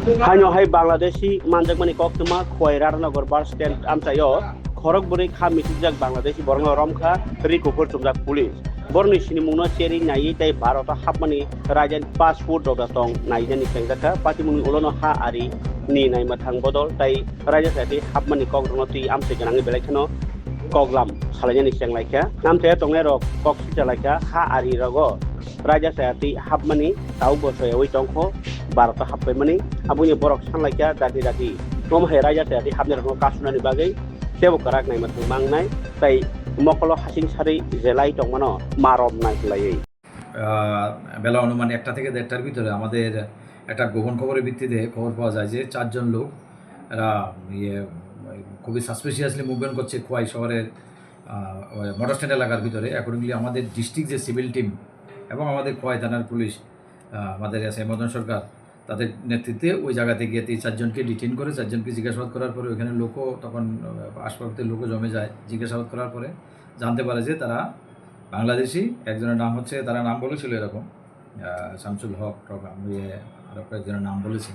Hanyo hai Bangladeshi manjakmani koktuma khoi Radhanagar bus stand amchayo khorokburi kha misijak Bangladeshi borno romkha rikupur chumjak police borni sinimungno cheri nai tai bharata hapmani rajan passport rok tong naijani sengjaka patimuni ulono ha ari ni naima thang bodol tai raja sati hapmani kokrono ti amse ganangi belekhano koglam salajani senglaikhya amte tongne rok kok sijalaikhya ha ari rogo raja sati hapmani tau bosoyoi tongkho Barata hapmani abuni borok sanlaikya dati tom hai raja sati hapne rok kasunani bagai tebo karak nai mathang mangnai tai mokolo hasing sari জেলাই টংমানো মারব নাই লাই বেলা অনুমান 1টা থেকে 1:30টার ভিতরে আমাদের একটা গোপন খবরের ভিত্তিতে খবর পাওয়া যায় যে 4জন লোক এরা খুবই সাসপিশিয়াসলি মুভমেন্ট করছে খোয়াই শহরের মোটর স্ট্যান্ড এলাকার ভিতরে। অ্যাকর্ডিংলি আমাদের ডিস্ট্রিক্ট যে সিভিল টিম এবং আমাদের খোয়াই থানার পুলিশ আমাদের মদন সরকার তাদের নেতৃত্বে ওই জায়গাতে গিয়ে 4জনকে ডিটেইন করে 4জনকে জিজ্ঞাসাবাদ করার পরে ওইখানে লোকও তখন আশপাশের লোকও জমে যায়। জিজ্ঞাসাবাদ করার পরে জানতে পারে যে তারা বাংলাদেশি। একজনের নাম হচ্ছে, তারা নাম বলেছিল এরকম শামসুল হক টক, আরও কয়েকজনের নাম বলেছে।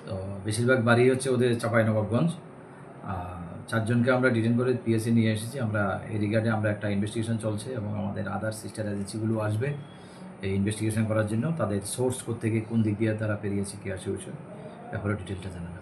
তো বেশিরভাগ বাড়ি হচ্ছে ওদের চাঁপাইনবাবগঞ্জ। 4জনকে আমরা ডিটেইন করে পিএসসি নিয়ে এসেছি। আমরা এই রিগার্ডে আমরা একটা ইনভেস্টিগেশন চলছে এবং আমাদের আদার সিস্টার এজেন্সিগুলো আসবে এই ইনভেস্টিগেশন করার জন্য। তাদের সোর্স কোত্থেকে কোন দিক দিয়ে তারা পেরিয়েছে কী আসে বিষয় ব্যাপারে ডিটেলটা জানানো।